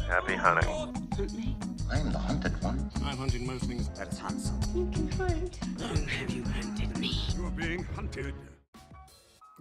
Happy hunting. Hunt me. I'm the hunted one. I'm hunting most things. That is handsome. You can hunt. Have you hunted me? You're being hunted.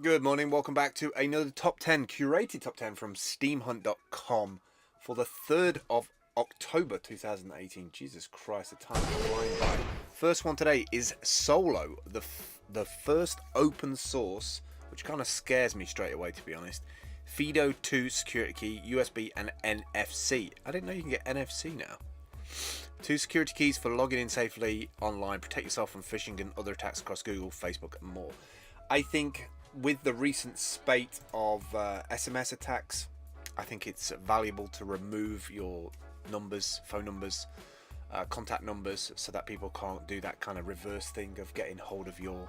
Good morning, welcome back to another top 10, curated top 10 from steamhunt.com for the 3rd of October 2018. Jesus Christ, the time is flying by. First one today is Solo, the first open source, which kind of scares me straight away, to be honest. FIDO 2 security key, USB and NFC. I didn't know you can get NFC now. 2 security keys for logging in safely online, protect yourself from phishing and other attacks across Google, Facebook and more. I think with the recent spate of SMS attacks, I think it's valuable to remove your numbers, phone numbers, contact numbers, so that people can't do that kind of reverse thing of getting hold of your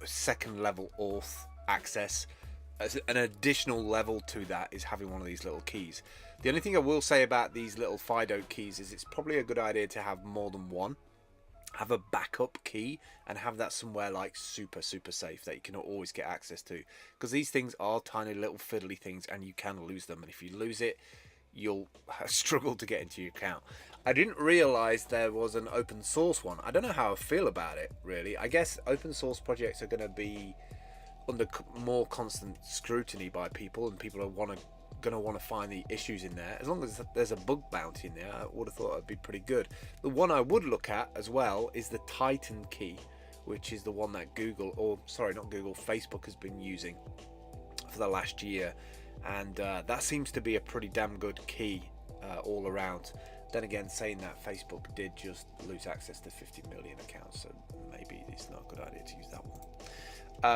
second level auth access. As an additional level to that is having one of these little keys. The only thing I will say about these little FIDO keys is it's probably a good idea to have more than one. Have a backup key and have that somewhere like super safe that you can always get access to, because these things are tiny little fiddly things and you can lose them, and if you lose it you'll struggle to get into your account. I didn't realize there was an open source one. I don't know how I feel about it really. I guess open source projects are going to be under more constant scrutiny by people, and people are going to want to find the issues in there. As long as there's a bug bounty in there, I would have thought it'd be pretty good. The one I would look at as well is the Titan key, which is the one that Facebook has been using for the last year, and that seems to be a pretty damn good key all around. Then again, saying that, Facebook did just lose access to 50 million accounts, so maybe it's not a good idea to use that one.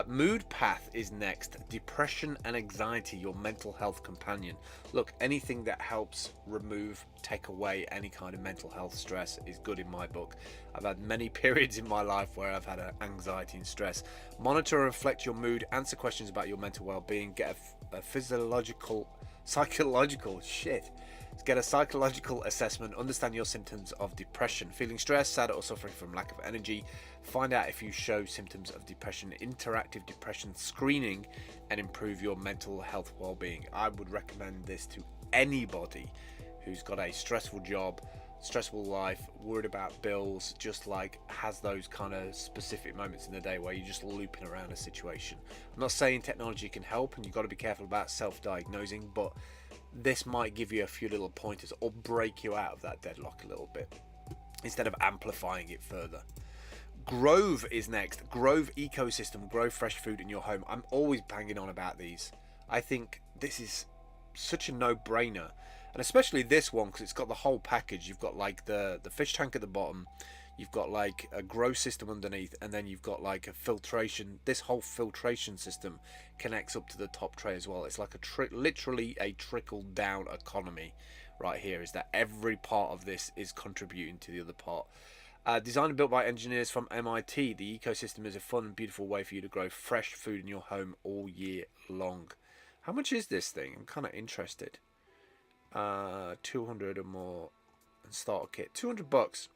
Mood Path is next. Depression and anxiety, your mental health companion. Look, anything that helps take away any kind of mental health stress is good in my book. I've had many periods in my life where I've had anxiety and stress. Monitor and reflect your mood, answer questions about your mental well-being, get a psychological assessment, understand your symptoms of depression, feeling stressed, sad or suffering from lack of energy, find out if you show symptoms of depression, interactive depression screening, and improve your mental health well-being. I would recommend this to anybody who's got a stressful job, stressful life, worried about bills, just like has those kind of specific moments in the day where you're just looping around a situation. I'm not saying technology can help, and you've got to be careful about self-diagnosing, but this might give you a few little pointers or break you out of that deadlock a little bit instead of amplifying it further. Grove is next. Grove ecosystem, grow fresh food in your home. I'm always banging on about these. I think this is such a no-brainer, and especially this one because it's got the whole package. You've got like the fish tank at the bottom, you've got like a grow system underneath, and then you've got like a filtration. This whole filtration system connects up to the top tray as well. It's like literally a trickle down economy right here, is that every part of this is contributing to the other part. Designed and built by engineers from MIT, the ecosystem is a fun and beautiful way for you to grow fresh food in your home all year long. How much is this thing? I'm kind of interested. 200 or more and starter kit. $200.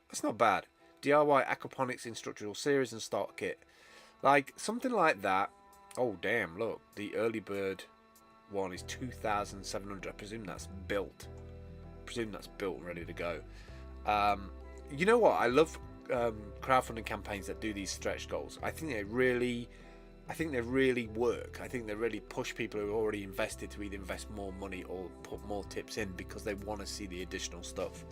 That's not bad. DIY aquaponics instructional series and starter kit. Like something like that. Oh damn, look. The early bird one is 2,700. I presume that's built. And ready to go. You know what? I love crowdfunding campaigns that do these stretch goals. I think they really work. I think they really push people who are already invested to either invest more money or put more tips in because they want to see the additional stuff.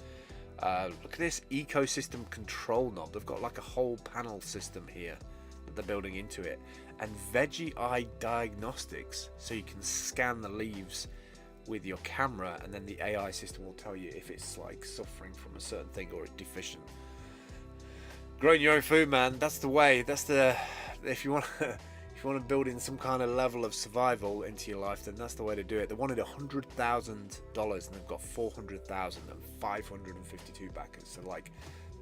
Look at this ecosystem control knob. They've got like a whole panel system here that they're building into it, and veggie eye diagnostics, so you can scan the leaves with your camera, and then the AI system will tell you if it's like suffering from a certain thing or it's deficient. Growing your own food, man. That's the way. If you want to build in some kind of level of survival into your life, then that's the way to do it. They wanted $100,000 and they've got 400,000 and 552 backers. So like,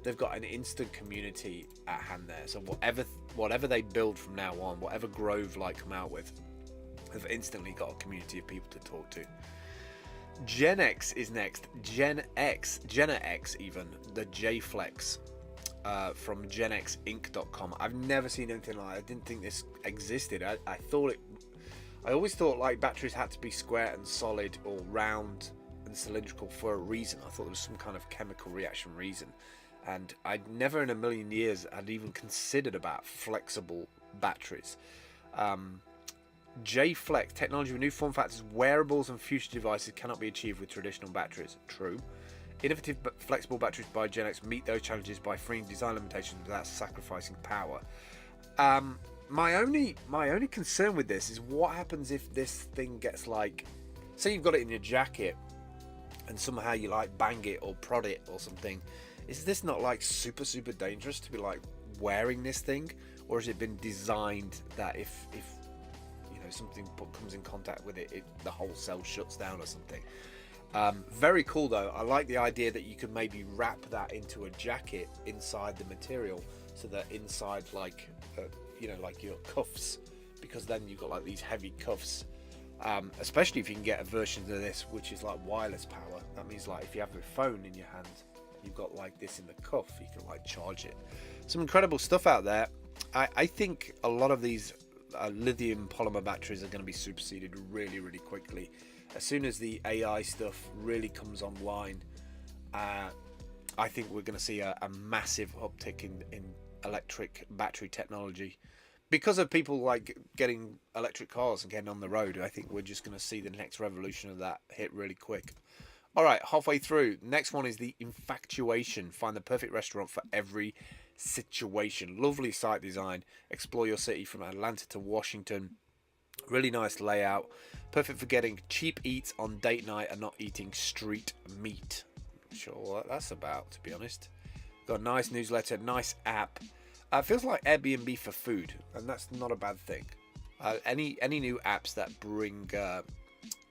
they've got an instant community at hand there. So whatever they build from now on, whatever Grove come out with, they've instantly got a community of people to talk to. Gen X is next. Gen X even, the JFlex from genxinc.com. I've never seen anything like it. I didn't think this existed. I always thought like batteries had to be square and solid or round, and cylindrical for a reason. I thought there was some kind of chemical reaction reason, and I'd never in a million years had even considered about flexible batteries. J-Flex technology with new form factors, wearables and future devices cannot be achieved with traditional batteries. True. Innovative but flexible batteries by Genex meet those challenges by freeing design limitations without sacrificing power. My only concern with this is what happens if this thing gets, like, say you've got it in your jacket and somehow you like bang it or prod it or something. Is this not like super dangerous to be like wearing this thing, or has it been designed that if you know something comes in contact with it, the whole cell shuts down or something? Very cool though. I like the idea that you could maybe wrap that into a jacket inside the material, so that inside, like you know, like your cuffs, because then you've got like these heavy cuffs. Especially if you can get a version of this which is like wireless power. That means like if you have your phone in your hand, you've got like this in the cuff, you can like charge it. Some incredible stuff out there. I think a lot of these lithium polymer batteries are going to be superseded really quickly as soon as the AI stuff really comes online. I think we're going to see a massive uptick in electric battery technology because of people like getting electric cars and getting on the road. I think we're just going to see the next revolution of that hit really quick. All right, halfway through. Next one is the Infatuation. Find the perfect restaurant for every situation. Lovely site design. Explore your city from Atlanta to Washington. Really nice layout. Perfect for getting cheap eats on date night and not eating street meat. Not sure what that's about, to be honest. Got a nice newsletter, nice app. Feels like Airbnb for food, and that's not a bad thing. Any new apps that bring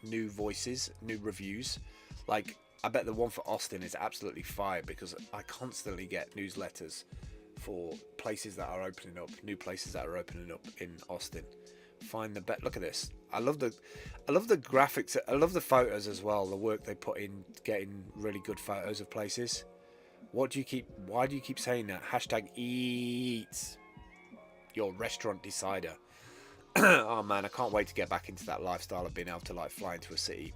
new voices, new reviews, like I bet the one for Austin is absolutely fire, because I constantly get newsletters for places that are opening up, new places that are opening up in Austin. Find the bet. Look at this. I love the graphics. I love the photos as well. The work they put in getting really good photos of places. Why do you keep saying that? Hashtag eats your restaurant decider. Oh man, I can't wait to get back into that lifestyle of being able to like fly into a city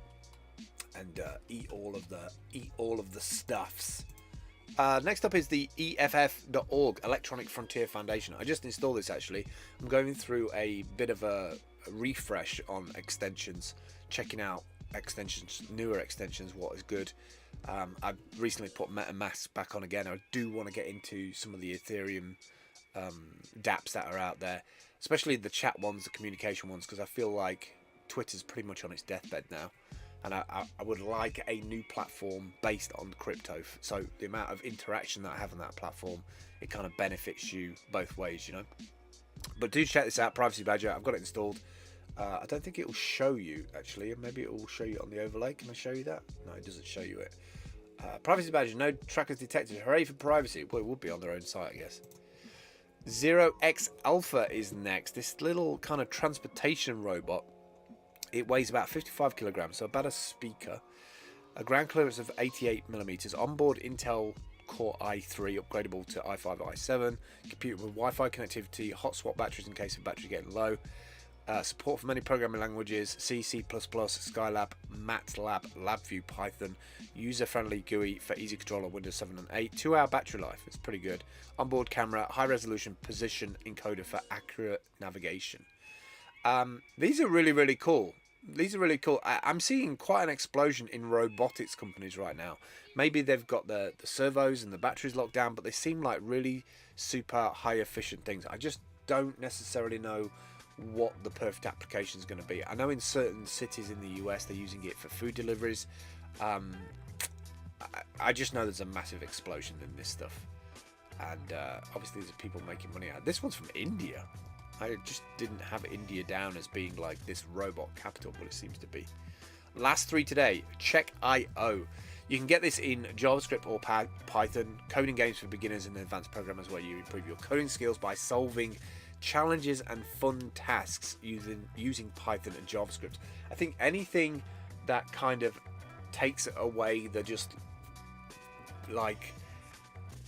and eat all of the stuffs. Next up is the EFF.org, Electronic Frontier Foundation. I just installed this actually. I'm going through a bit of a refresh on extensions, checking out extensions, newer extensions, what is good. I've recently put MetaMask back on again. I do want to get into some of the Ethereum dApps that are out there, especially the chat ones, the communication ones, because I feel like Twitter's pretty much on its deathbed now. And I would like a new platform based on crypto. So the amount of interaction that I have on that platform, it kind of benefits you both ways, you know. But do check this out, Privacy Badger. I've got it installed. I don't think it will show you, actually. Maybe it will show you on the overlay. Can I show you that? No, it doesn't show you it. Privacy Badger, no trackers detected. Hooray for privacy. Well, it would be on their own site, I guess. 0x Alpha is next. This little kind of transportation robot. It weighs about 55 kilograms, so about a speaker. A ground clearance of 88 millimeters. Onboard Intel Core i3, upgradable to i5 or i7. Computer with Wi-Fi connectivity. Hot swap batteries in case of battery getting low. Support for many programming languages: C, C++, Skylab, MATLAB, LabVIEW, Python. User-friendly GUI for easy control on Windows 7 and 8. 2-hour battery life. It's pretty good. Onboard camera. High-resolution position encoder for accurate navigation. These are really cool. These are really cool. I'm seeing quite an explosion in robotics companies right now. Maybe they've got the servos and the batteries locked down, but they seem like really super high efficient things. I just don't necessarily know what the perfect application is going to be. I know in certain cities in the US they're using it for food deliveries. I just know there's a massive explosion in this stuff, and obviously there's people making money out. This one's from India. I just didn't have India down as being like this robot capital, but it seems to be. Last three today, Check.io. You can get this in JavaScript or Python. Coding games for beginners and advanced programmers, where you improve your coding skills by solving challenges and fun tasks using Python and JavaScript. I think anything that kind of takes away the just like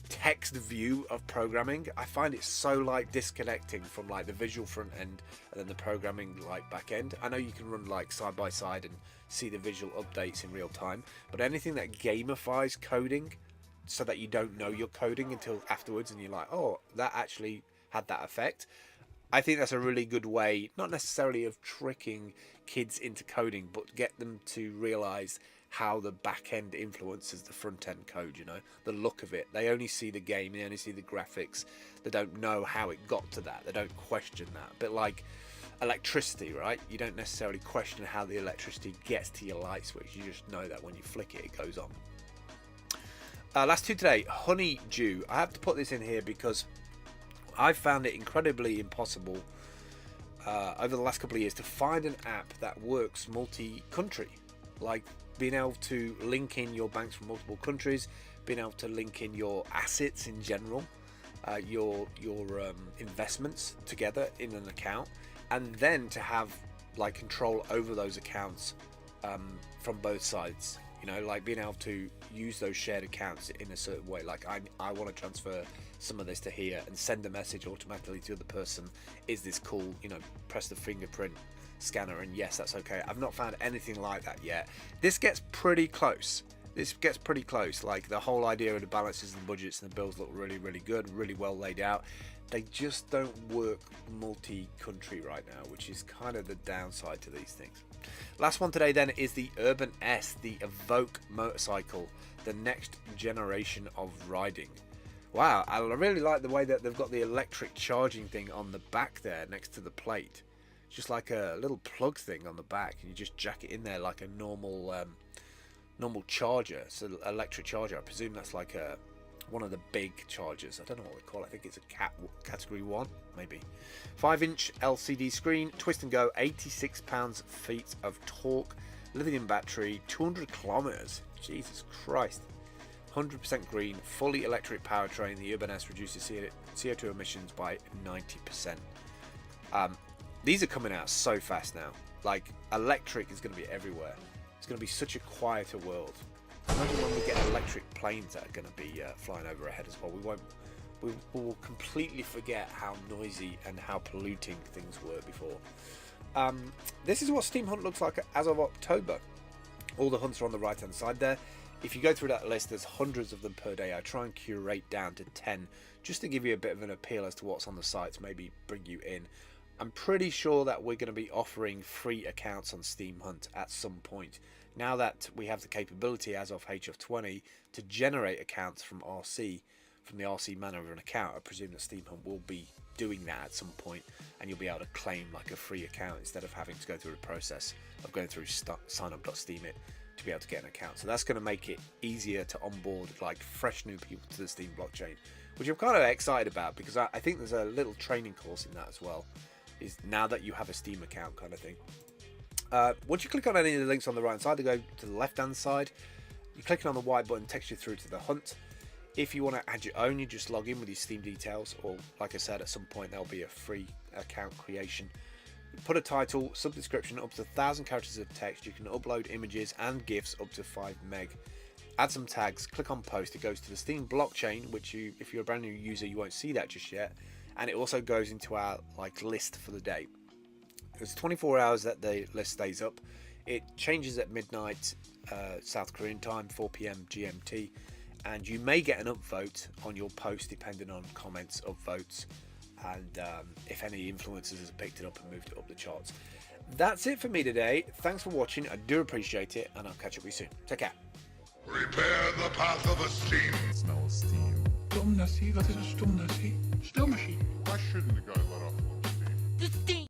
text view of programming. I find it so like disconnecting from like the visual front end and then the programming like back end. I know you can run like side by side and see the visual updates in real time, but anything that gamifies coding so that you don't know you're coding until afterwards and you're like, oh, that actually had that effect. I think that's a really good way, not necessarily of tricking kids into coding, but get them to realize how the back end influences the front end code, you know, the look of it. They only see the game, they only see the graphics. They don't know how it got to that. They don't question that. A bit like electricity, right? You don't necessarily question how the electricity gets to your light switch. You just know that when you flick it, it goes on. Last two today, honeydew. I have to put this in here because I found it incredibly impossible over the last couple of years to find an app that works multi-country. Like being able to link in your banks from multiple countries, being able to link in your assets in general, your investments together in an account, and then to have like control over those accounts from both sides. You know, like being able to use those shared accounts in a certain way. Like I want to transfer some of this to here and send a message automatically to the person. Is this cool? You know, press the fingerprint scanner and yes, that's okay. I've not found anything like that yet. This gets pretty close. Like the whole idea of the balances and the budgets and the bills look really, really good, really well laid out. They just don't work multi-country right now, which is kind of the downside to these things. Last one today then is the Urban S, the Evoque motorcycle, the next generation of riding. Wow, I really like the way that they've got the electric charging thing on the back there next to the plate. It's just like a little plug thing on the back, and you just jack it in there like a normal charger. It's an electric charger. I presume that's like one of the big chargers. I don't know what they call it. I think it's a category 1, maybe. 5-inch LCD screen, twist and go, 86 pounds-feet of torque, lithium battery, 200 kilometers. Jesus Christ. 100% green, fully electric powertrain. The Urban S reduces CO2 emissions by 90%. These are coming out so fast now. Like, electric is going to be everywhere. It's going to be such a quieter world. Imagine when we get electric planes that are going to be flying over our head as well. We will completely forget how noisy and how polluting things were before. This is what Steam Hunt looks like as of October. All the hunts are on the right hand side there. If you go through that list, there's hundreds of them per day. I try and curate down to 10 just to give you a bit of an appeal as to what's on the site, to maybe bring you in. I'm pretty sure that we're going to be offering free accounts on Steam Hunt at some point. Now that we have the capability as of HF20 to generate accounts from RC, from the RC manner of an account, I presume that Steam Hunt will be doing that at some point, and you'll be able to claim like a free account instead of having to go through the process of going through signup.steemit to be able to get an account. So that's going to make it easier to onboard like fresh new people to the Steam blockchain, which I'm kind of excited about, because I think there's a little training course in that as well, is now that you have a Steam account kind of thing. Once you click on any of the links on the right hand side, they go to the left hand side. You're clicking on the white button, takes you through to the hunt. If you want to add your own, you just log in with your Steam details, or like I said, at some point there'll be a free account creation. Put a title, subdescription up to 1,000 characters of text. You can upload images and GIFs up to 5 meg. Add some tags, click on post. It goes to the Steam blockchain, which if you're a brand new user, you won't see that just yet. And it also goes into our like list for the day. It's 24 hours that the list stays up. It changes at midnight South Korean time, 4 p.m. GMT, and you may get an upvote on your post depending on comments, upvotes, and if any influencers have picked it up and moved it up the charts. That's it for me today. Thanks for watching. I do appreciate it, and I'll catch up with you soon. Take care. Prepare the path of a steam. Smell of steam. Stomnassie, wat is een stomnassie? Stomnassie. Why shouldn't a guy let off a little steam? The steam.